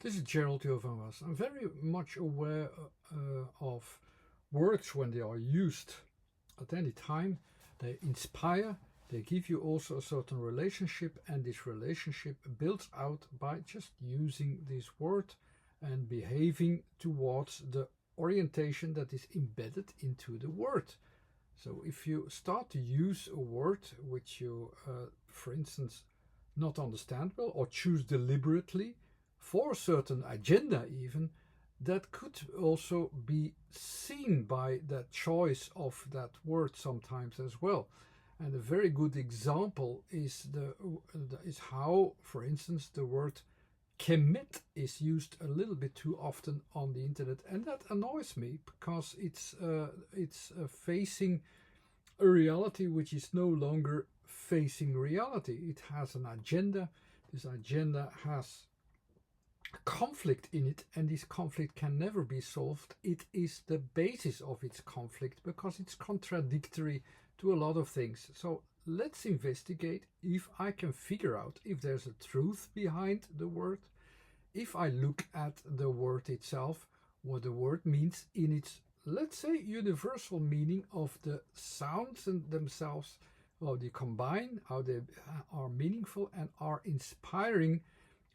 This is Gerald Jovanwas. I'm very much aware of words when they are used at any time. They inspire, they give you also a certain relationship, and this relationship builds out by just using this word and behaving towards the orientation that is embedded into the word. So if you start to use a word which you, for instance, not understand well or choose deliberately for a certain agenda even, that could also be seen by that choice of that word sometimes as well. And a very good example is is how, for instance, the word Kemet is used a little bit too often on the internet, and that annoys me because it's facing a reality which is no longer facing reality. It has an agenda. This agenda has conflict in it, and this conflict can never be solved. It is the basis of its conflict because it's contradictory to a lot of things. So let's investigate if I can figure out if there's a truth behind the word, if I look at the word itself, what the word means in its, let's say, universal meaning of the sounds themselves, how they combine, how they are meaningful and are inspiring,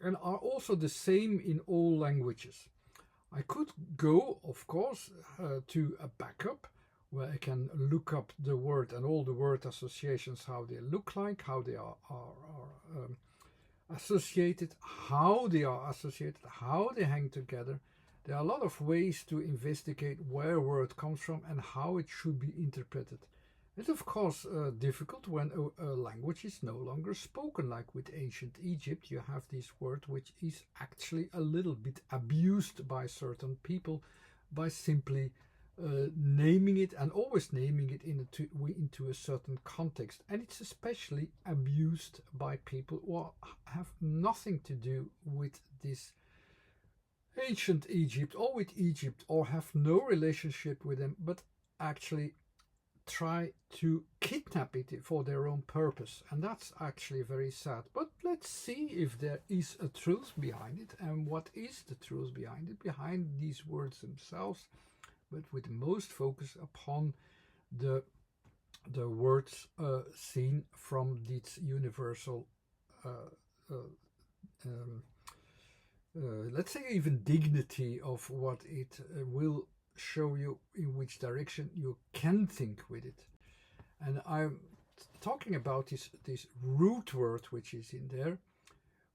and are also the same in all languages. I could go, of course, to a backup where I can look up the word and all the word associations, how they look like, how they are associated, how they are associated, how they hang together. There are a lot of ways to investigate where a word comes from and how it should be interpreted. It's of course difficult when a language is no longer spoken, like with ancient Egypt. You have this word which is actually a little bit abused by certain people by simply naming it, and always naming it into a certain context. And it's especially abused by people who have nothing to do with this ancient Egypt or with Egypt, or have no relationship with them, but actually try to kidnap it for their own purpose. And that's actually very sad. But let's see if there is a truth behind it, and what is the truth behind it, behind these words themselves, but with most focus upon the words seen from this universal let's say even dignity of what it will show you, in which direction you can think with it. And I'm talking about this root word which is in there,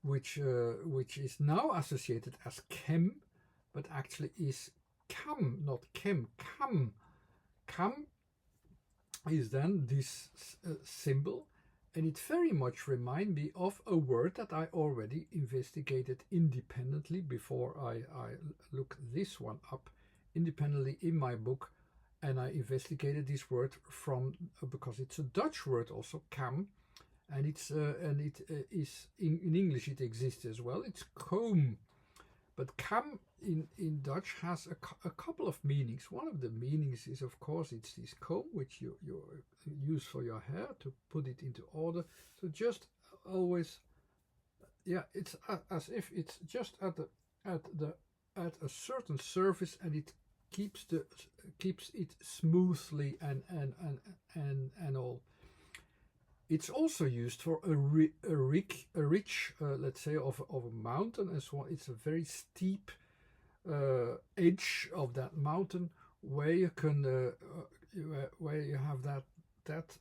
which is now associated as chem, but actually is kam, not chem, kam. Kam is then this symbol, and it very much reminds me of a word that I already investigated independently before I look this one up independently in my book. And I investigated this word from because it's a Dutch word also, kam, and it is in English it exists as well. It's comb, but kam in Dutch has a couple of meanings. One of the meanings is, of course, it's this comb which you use for your hair to put it into order. So just always, yeah, it's as if it's just at a certain surface, and it keeps it smoothly and all. It's also used for a ridge, let's say, of a mountain as well. It's a very steep edge of that mountain where you can where you have that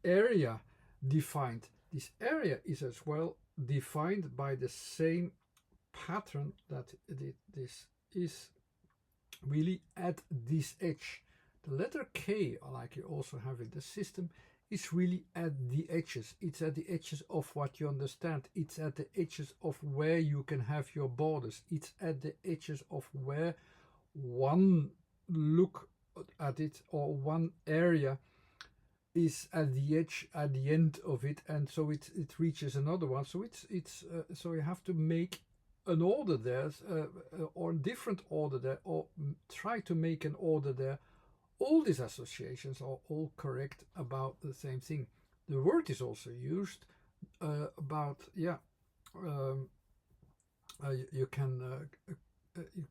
area defined. This area is as well defined by the same pattern that this is really at this edge. The letter K, like you also have in the system, is really at the edges. It's at the edges of what you understand. It's at the edges of where you can have your borders. It's at the edges of where one look at it, or one area is at the edge, at the end of it, and so it reaches another one. So it's so you have to make an order there, or a different order there, or try to make an order there. All these associations are all correct about the same thing. The word is also used about you can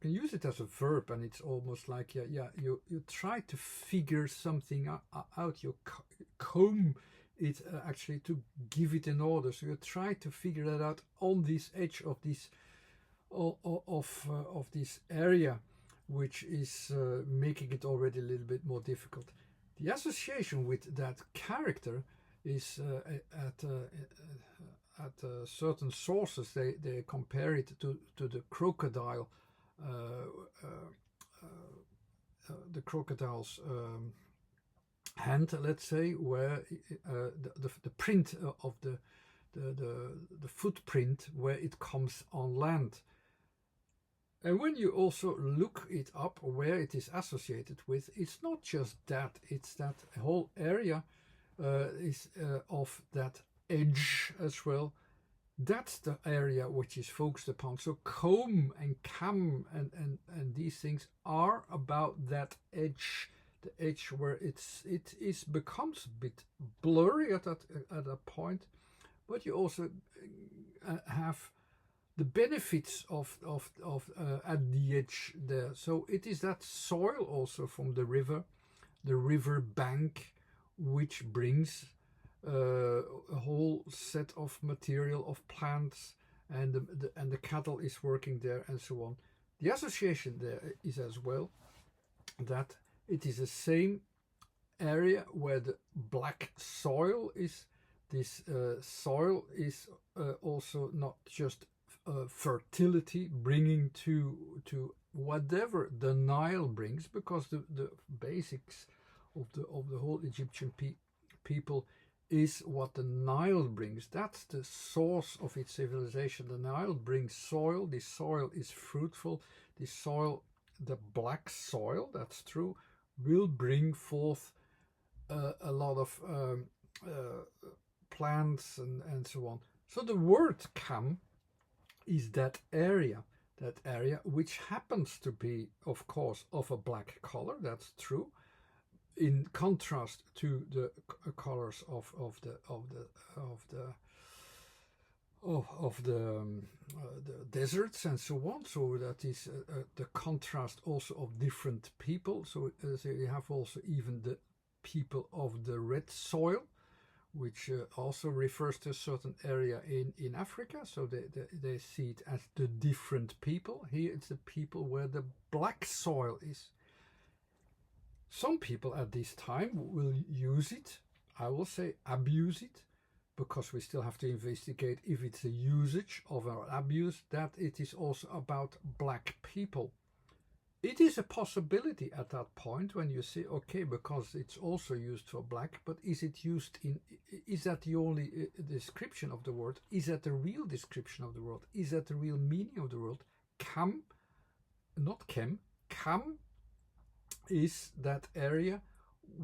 use it as a verb, and it's almost like you try to figure something out. You comb it actually to give it an order. So you try to figure that out on this edge of this of this area, which is making it already a little bit more difficult. The association with that character is at certain sources they compare it to the crocodile, the crocodile's hand, let's say, where the print of the footprint where it comes on land. And when you also look it up where it is associated with, it's not just that, it's that whole area is of that edge as well. That's the area which is focused upon. So comb and kam and these things are about that edge, the edge where it becomes a bit blurry at a point, but you also have the benefits of at the edge there. So it is that soil also from the river bank, which brings a whole set of material of plants, and the cattle is working there and so on. The association there is as well that it is the same area where the black soil is. This soil is also not just fertility, bringing to whatever the Nile brings, because the basics of the whole Egyptian people is what the Nile brings. That's the source of its civilization. The Nile brings soil. This soil is fruitful. This soil, the black soil, that's true, will bring forth a lot of plants and so on. So the word kam is that area which happens to be, of course, of a black color. That's true, in contrast to the colors of the deserts and so on. So that is the contrast also of different people. So you have also even the people of the red soil, which also refers to a certain area in Africa. So they see it as the different people. Here it's the people where the black soil is. Some people at this time will use it, I will say abuse it, because we still have to investigate if it's a usage of our abuse, that it is also about black people. It is a possibility at that point when you say, okay, because it's also used for black, but is it used is that the only description of the word? Is that the real description of the word? Is that the real meaning of the word? Kam, not kem, kam is that area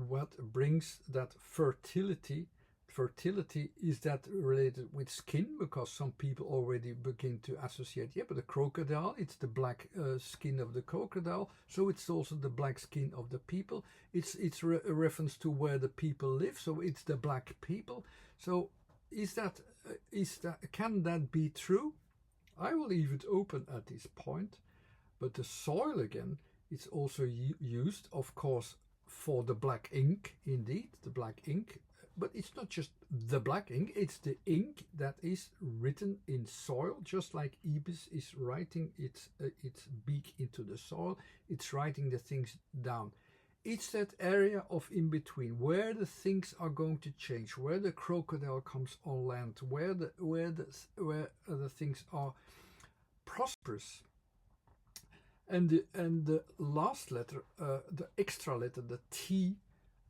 what brings that fertility. Fertility, is that related with skin? Because some people already begin to associate, but the crocodile, it's the black skin of the crocodile, so it's also the black skin of the people. It's a reference to where the people live, so it's the black people. So can that be true? I will leave it open at this point. But the soil again, it's also used, of course, for the black ink. Indeed, the black ink. But it's not just the black ink, it's the ink that is written in soil, just like Ibis is writing its beak into the soil, it's writing the things down. It's that area of in between, where the things are going to change, where the crocodile comes on land, where the things are prosperous. And the last letter, the extra letter, the T,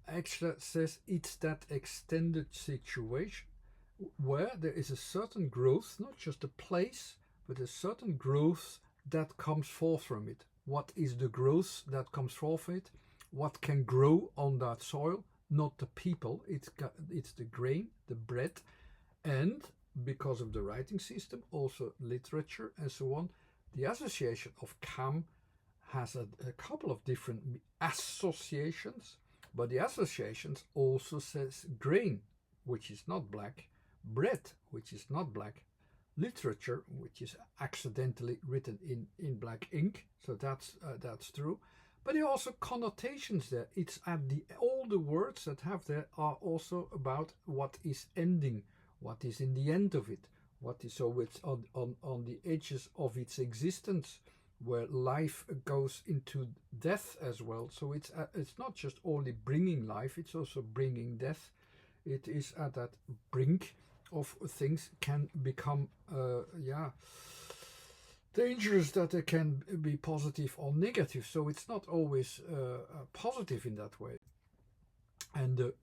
extra says it's that extended situation where there is a certain growth, not just a place, but a certain growth that comes forth from it. What is the growth that comes forth from it? What can grow on that soil? Not the people, it's the grain, the bread, and because of the writing system, also literature and so on. The association of kam has a couple of different associations. But the associations also says grain, which is not black, bread, which is not black, literature, which is accidentally written in black ink. So that's true. But there are also connotations there. It's at all the words that have there are also about what is ending, what is in the end of it, what is, so it's on the edges of its existence, where life goes into death as well. So it's not just only bringing life, it's also bringing death. It is at that brink of things can become dangerous, that they can be positive or negative. So it's not always positive in that way. And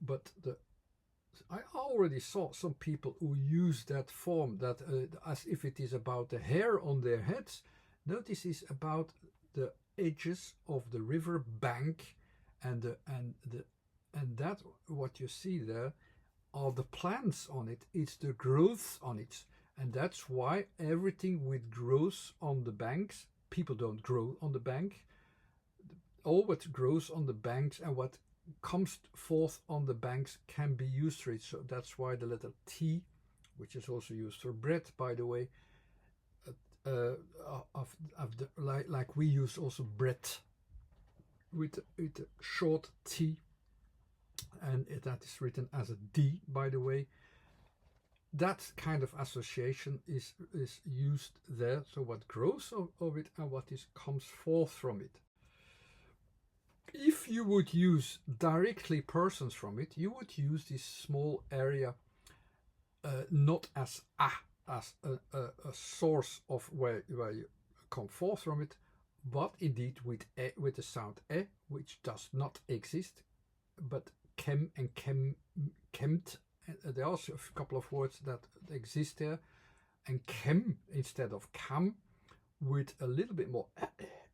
I already saw some people who use that form, that as if it is about the hair on their heads. No, this is about the edges of the river bank, and that what you see there are the plants on it. It's the growth on it, and that's why everything with grows on the banks. People don't grow on the bank. All what grows on the banks and what comes forth on the banks can be used for it. So that's why the letter T, which is also used for bread, by the way, like we use also bread with a short T, and that is written as a D, by the way. That kind of association is used there. So what grows of it and what comes forth from it. If you would use directly persons from it, you would use this small area not as a source of where you come forth from it, but indeed with the sound e, which does not exist, but kem and kam-t. There are also a couple of words that exist there, and kem instead of kam, with a little bit more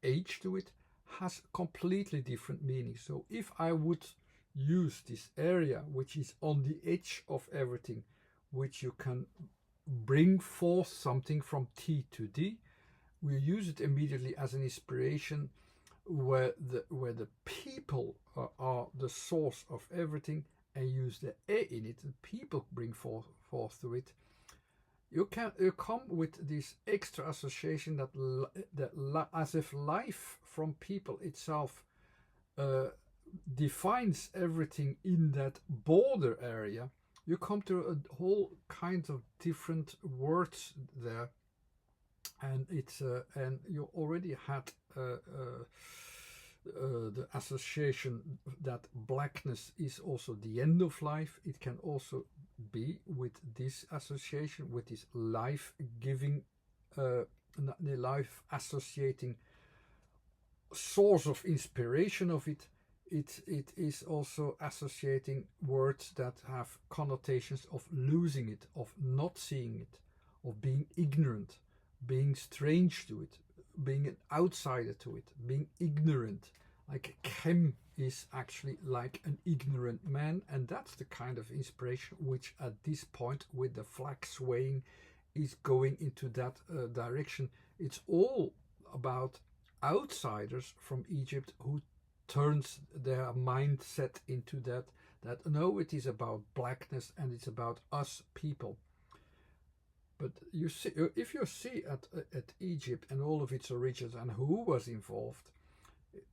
h to it, has completely different meanings. So if I would use this area, which is on the edge of everything, which you can bring forth something from T to D, we use it immediately as an inspiration, where the people are the source of everything, and use the e in it. The people bring forth to it. You come with this extra association that as if life from people itself defines everything in that border area. You come to a whole kind of different words there, and it's and you already had the association that blackness is also the end of life. It can also be with this association, with this life-giving, the life associating source of inspiration of it. It is also associating words that have connotations of losing it, of not seeing it, of being ignorant, being strange to it, being an outsider to it, being ignorant. Like Kem is actually like an ignorant man, and that's the kind of inspiration which at this point, with the flag swaying, is going into that direction. It's all about outsiders from Egypt who turns their mindset into that no, it is about blackness and it's about us people. But you see, if you see at Egypt and all of its origins and who was involved,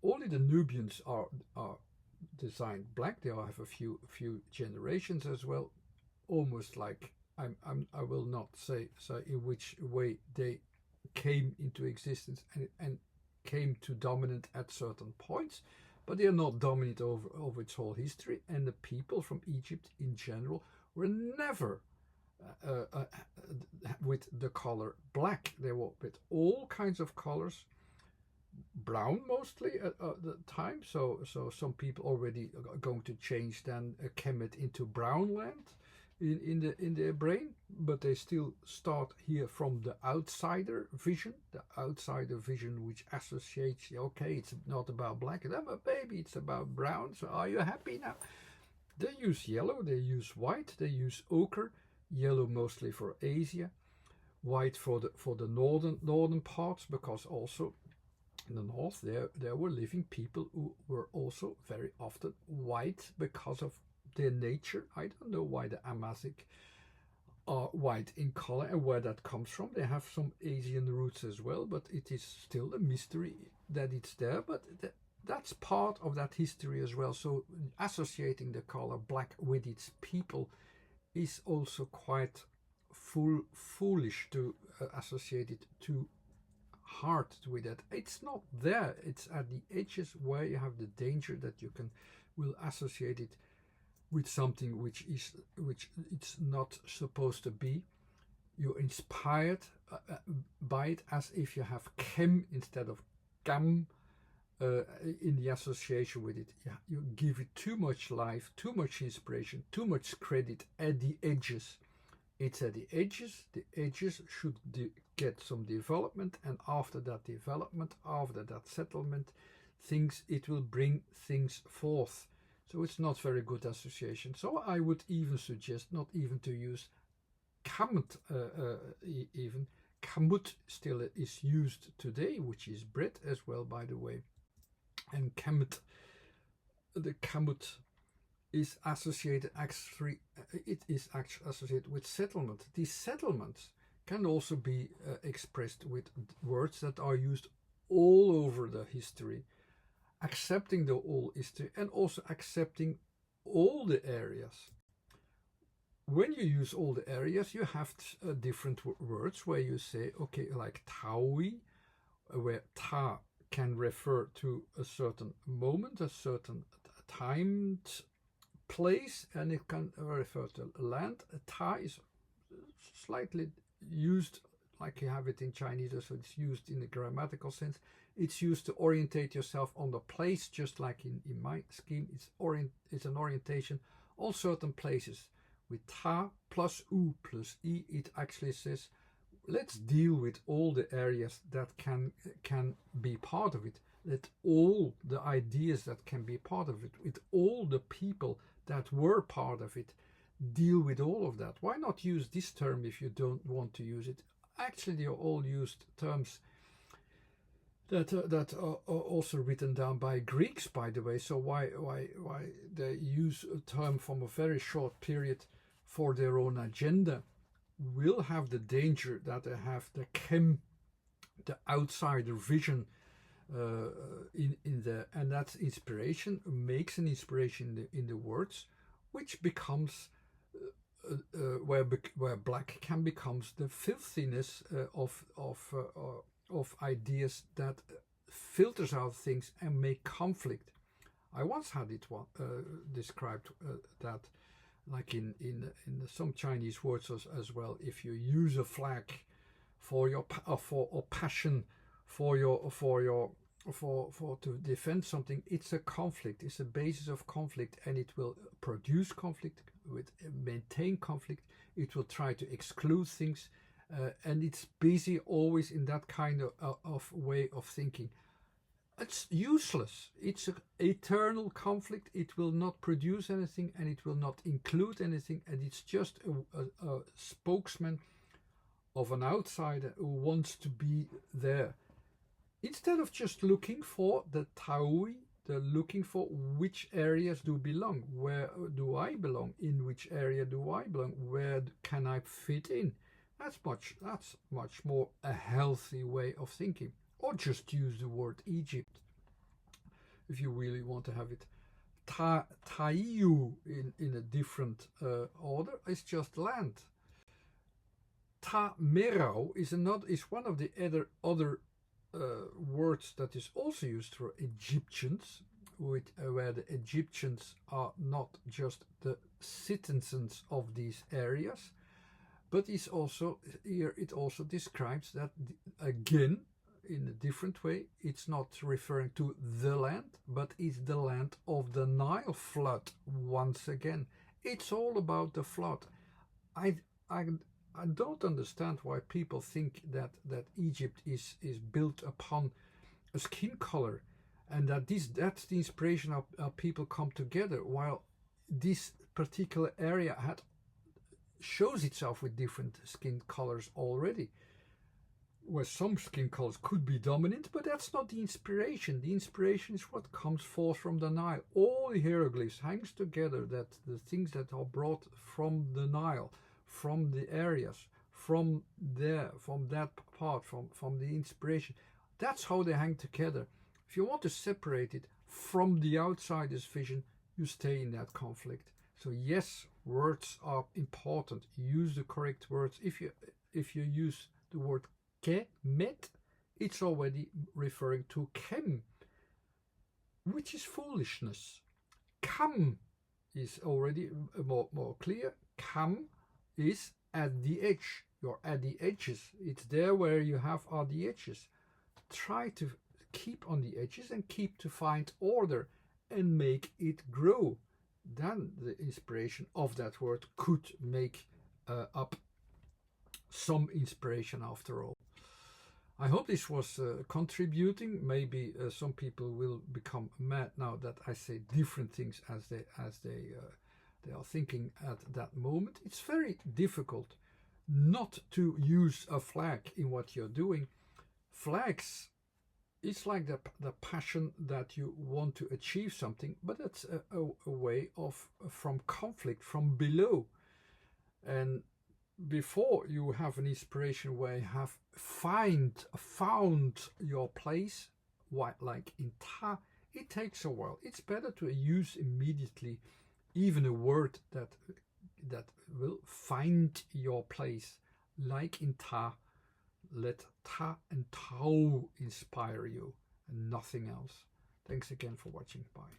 only the Nubians are designed black. They have a few generations as well, almost like I will not say in which way they came into existence and came to dominant at certain points, but they are not dominant over its whole history. And the people from Egypt in general were never with the color black. They were with all kinds of colors, brown mostly at the time. So some people already are going to change then Kemet into brown land in their brain, but they still start here from the outsider vision, which associates, okay, it's not about black, but baby, it's about brown. So are you happy now? They use yellow, they use white, they use ochre. Yellow mostly for Asia, white for the northern parts, because also in the north there were living people who were also very often white because of their nature. I don't know why the Amazigh are white in color, and where that comes from. They have some Asian roots as well, but it is still a mystery that it's there. But that's part of that history as well. So associating the color black with its people is also quite foolish to associate it too hard with that. It's not there. It's at the edges where you have the danger that you will associate it with something which it's not supposed to be. You're inspired by it, as if you have kem instead of kam in the association with it. Yeah, you give it too much life, too much inspiration, too much credit at the edges. It's at the edges. The edges should get some development, and after that development, after that settlement, it will bring things forth. So it's not very good association. So I would even suggest not even to use kam-t even. Kam-t still is used today, which is bread as well, by the way. And Kemet, the kam-t is associated actually, it is actually associated with settlement. These settlements can also be expressed with words that are used all over the history, accepting the whole history and also accepting all the areas. When you use all the areas, you have different words where you say, okay, like TAUi, where ta can refer to a certain moment, a certain time, place, and it can refer to land. Ta is slightly used like you have it in Chinese, so it's used in a grammatical sense. It's used to orientate yourself on the place, just like in my scheme. It's an orientation on certain places. With ta plus u plus i, it actually says, let's deal with all the areas that can be part of it. Let all the ideas that can be part of it, with all the people that were part of it, deal with all of that. Why not use this term if you don't want to use it? Actually, they're all used terms that are also written down by Greeks, by the way. So why they use a term from a very short period for their own agenda will have the danger that they have the the outsider vision in there, and that's inspiration, makes an inspiration in the words, which becomes where black can becomes the filthiness of ideas that filters out things and make conflict. I once had it described that, like in some Chinese words as well. If you use a flag for your passion, to defend something, it's a conflict. It's a basis of conflict, and it will produce conflict, maintain conflict. It will try to exclude things, and it's busy always in that kind of way of thinking. It's useless. It's an eternal conflict. It will not produce anything, and it will not include anything, and it's just a spokesman of an outsider who wants to be there. Instead of just looking for the TAUi, they're looking for which areas do belong. Where do I belong? In which area do I belong? Where can I fit in? That's much more a healthy way of thinking. Or just use the word Egypt if you really want to have it. TAUi in a different order is just land. Ta-merau is one of the other words that is also used for Egyptians, where the Egyptians are not just the citizens of these areas, but it also describes that again in a different way. It's not referring to the land, but it's the land of the Nile flood. Once again, it's all about the flood. I don't understand why people think that Egypt is built upon a skin color, and that's the inspiration of people come together, while this particular area shows itself with different skin colors already, where some skin colors could be dominant, but that's not the inspiration. The inspiration is what comes forth from the Nile. All the hieroglyphs hangs together, that the things that are brought from the Nile, from the areas, from that part, from the inspiration. That's how they hang together. If you want to separate it from the outsider's vision, you stay in that conflict. So yes, words are important. Use the correct words. If you use the word Kemet, it's already referring to Kem, which is foolishness. Kam is already more clear. Kam is at the edge. You're at the edges. It's there where you are the edges. Try to keep on the edges and keep to find order and make it grow. Then the inspiration of that word could make up some inspiration after all. I hope this was contributing. Maybe some people will become mad now that I say different things as they are thinking at that moment. It's very difficult not to use a flag in what you're doing. Flags, it's like the passion that you want to achieve something, but that's a way of from conflict from below. And before you have an inspiration where you have found your place, like in ta, it takes a while. It's better to use immediately even a word that will find your place, like in ta. Let ta and tau inspire you and nothing else. Thanks again for watching. Bye.